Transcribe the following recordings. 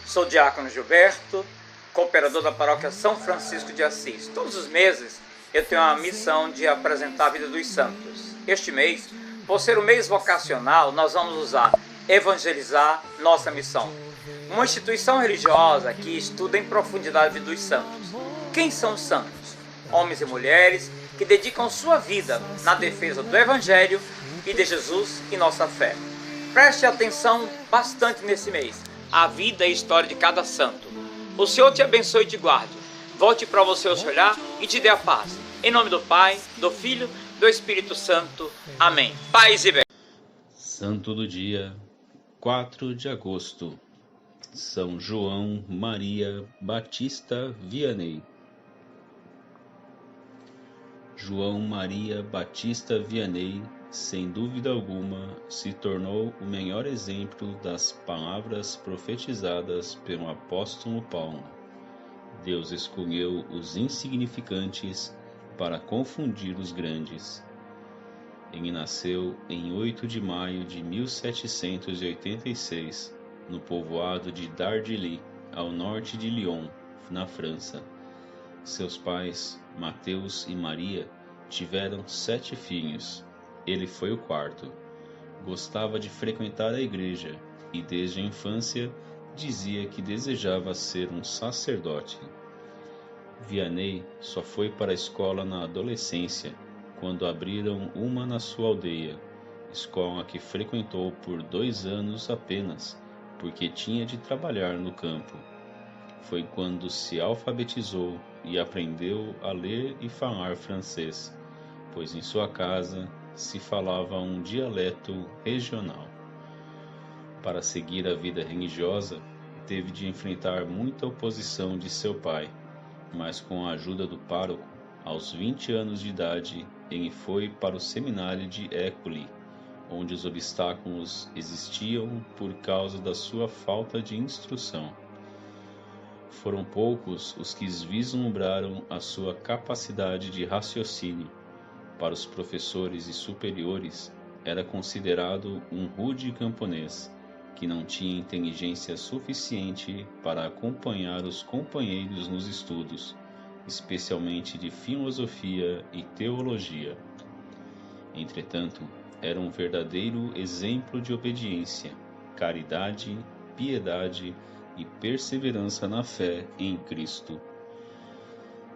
Sou o diácono Gilberto, cooperador da paróquia São Francisco de Assis. Todos os meses eu tenho a missão de apresentar a vida dos santos. Este mês, por ser o mês vocacional, nós vamos usar evangelizar nossa missão. Uma instituição religiosa que estuda em profundidade a vida dos santos. Quem são os santos? Homens e mulheres que dedicam sua vida na defesa do Evangelho e de Jesus e nossa fé. Preste atenção bastante nesse mês. A vida e a história de cada santo. O Senhor te abençoe e te guarde. Volte para você o seu olhar e te dê a paz. Em nome do Pai, do Filho, do Espírito Santo. Amém. Paz e bem. Santo do dia, 4 de agosto. São João Maria Batista Vianney. João Maria Batista Vianney, sem dúvida alguma, se tornou o melhor exemplo das palavras profetizadas pelo apóstolo Paulo. Deus escolheu os insignificantes para confundir os grandes. Ele nasceu em 8 de maio de 1786, no povoado de Dardilly, ao norte de Lyon, na França. Seus pais, Mateus e Maria, tiveram 7 filhos. Ele foi o quarto. Gostava de frequentar a igreja e desde a infância dizia que desejava ser um sacerdote. Vianney só foi para a escola na adolescência, quando abriram uma na sua aldeia, escola que frequentou por 2 anos apenas, porque tinha de trabalhar no campo. Foi quando se alfabetizou e aprendeu a ler e falar francês, pois em sua casa se falava um dialeto regional. Para seguir a vida religiosa, teve de enfrentar muita oposição de seu pai, mas com a ajuda do pároco, aos 20 anos de idade, ele foi para o seminário de École, onde os obstáculos existiam por causa da sua falta de instrução. Foram poucos os que vislumbraram a sua capacidade de raciocínio. Para os professores e superiores, era considerado um rude camponês, que não tinha inteligência suficiente para acompanhar os companheiros nos estudos, especialmente de filosofia e teologia. Entretanto, era um verdadeiro exemplo de obediência, caridade, piedade e perseverança na fé em Cristo.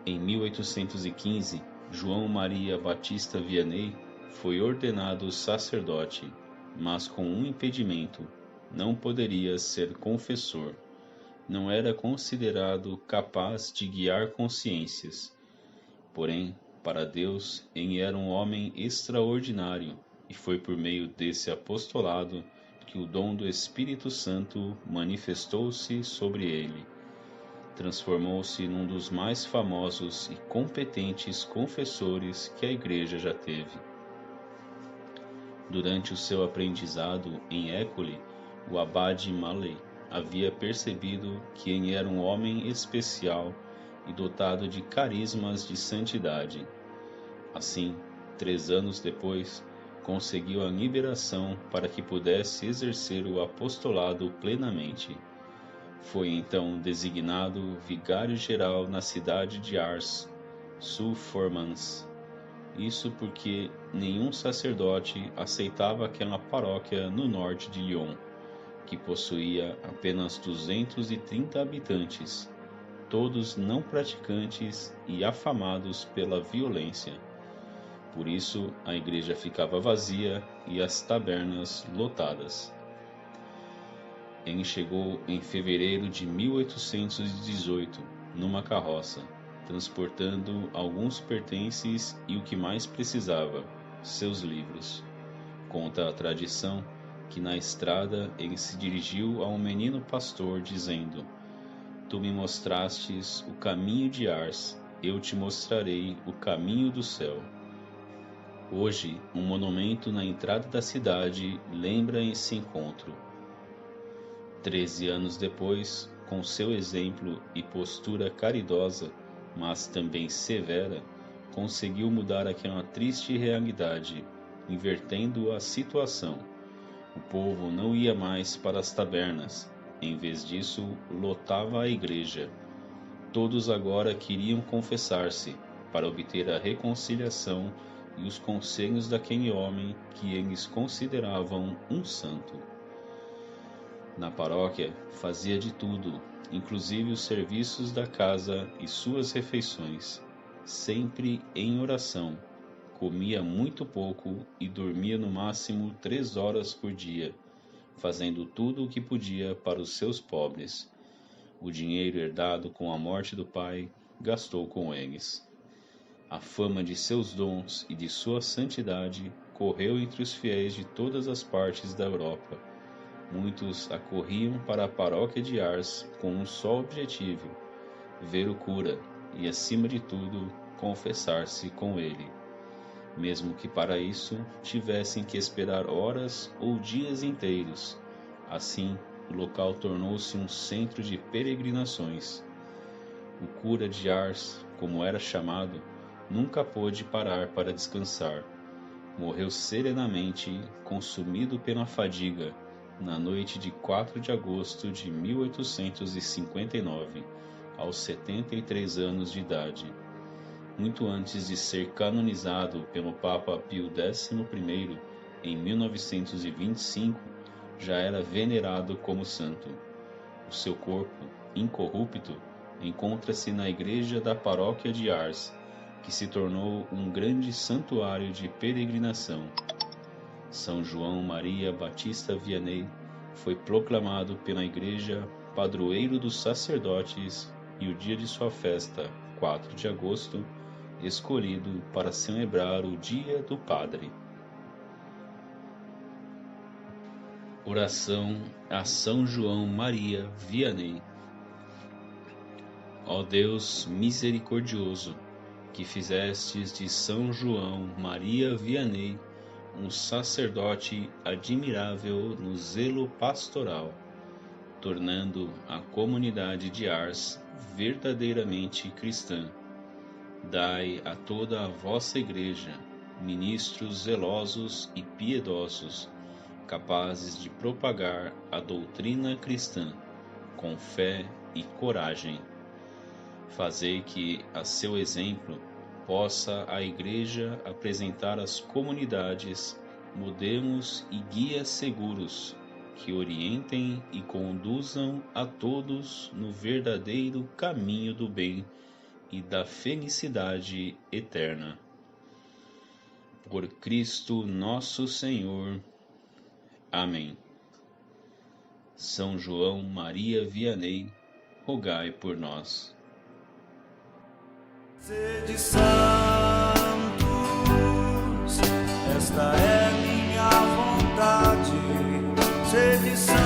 Em 1815, João Maria Batista Vianney foi ordenado sacerdote, mas com um impedimento: não poderia ser confessor. Não era considerado capaz de guiar consciências. Porém, para Deus, ele era um homem extraordinário, e foi por meio desse apostolado que o dom do Espírito Santo manifestou-se sobre ele. Transformou-se num dos mais famosos e competentes confessores que a Igreja já teve. Durante o seu aprendizado em École, o abade Mallet havia percebido que ele era um homem especial e dotado de carismas de santidade. Assim, 3 anos depois, conseguiu a liberação para que pudesse exercer o apostolado plenamente. Foi então designado vigário-geral na cidade de Ars, Sul-Formans. Isso porque nenhum sacerdote aceitava aquela paróquia no norte de Lyon, que possuía apenas 230 habitantes, todos não praticantes e afamados pela violência. Por isso, a igreja ficava vazia e as tabernas lotadas. Ele chegou em fevereiro de 1818, numa carroça, transportando alguns pertences e o que mais precisava, seus livros. Conta a tradição que na estrada ele se dirigiu a um menino pastor, dizendo: Tu me mostrastes o caminho de Ars, eu te mostrarei o caminho do céu. Hoje, um monumento na entrada da cidade lembra esse encontro. 13 anos depois, com seu exemplo e postura caridosa, mas também severa, conseguiu mudar aquela triste realidade, invertendo a situação. O povo não ia mais para as tabernas, em vez disso, lotava a igreja. Todos agora queriam confessar-se, para obter a reconciliação e os conselhos daquele homem que eles consideravam um santo. Na paróquia, fazia de tudo, inclusive os serviços da casa e suas refeições, sempre em oração. Comia muito pouco e dormia no máximo 3 horas por dia, fazendo tudo o que podia para os seus pobres. O dinheiro herdado com a morte do pai, gastou com eles. A fama de seus dons e de sua santidade correu entre os fiéis de todas as partes da Europa. Muitos acorriam para a paróquia de Ars com um só objetivo: ver o cura e, acima de tudo, confessar-se com ele, mesmo que para isso tivessem que esperar horas ou dias inteiros. Assim, o local tornou-se um centro de peregrinações. O cura de Ars, como era chamado, nunca pôde parar para descansar. Morreu serenamente, consumido pela fadiga, na noite de 4 de agosto de 1859, aos 73 anos de idade. Muito antes de ser canonizado pelo Papa Pio XI, em 1925, já era venerado como santo. O seu corpo, incorrupto, encontra-se na igreja da paróquia de Ars, que se tornou um grande santuário de peregrinação. São João Maria Batista Vianney foi proclamado pela igreja padroeiro dos sacerdotes e o dia de sua festa, 4 de agosto, escolhido para celebrar o Dia do Padre. Oração a São João Maria Vianney. Ó Deus misericordioso, que fizestes de São João Maria Vianney um sacerdote admirável no zelo pastoral, tornando a comunidade de Ars verdadeiramente cristã. Dai a toda a vossa Igreja ministros zelosos e piedosos, capazes de propagar a doutrina cristã com fé e coragem. Fazei que, a seu exemplo, possa a Igreja apresentar às comunidades modelos e guias seguros que orientem e conduzam a todos no verdadeiro caminho do bem e da felicidade eterna. Por Cristo nosso Senhor. Amém. São João Maria Vianney, rogai por nós. Sede santos, esta é minha vontade. Sede santos.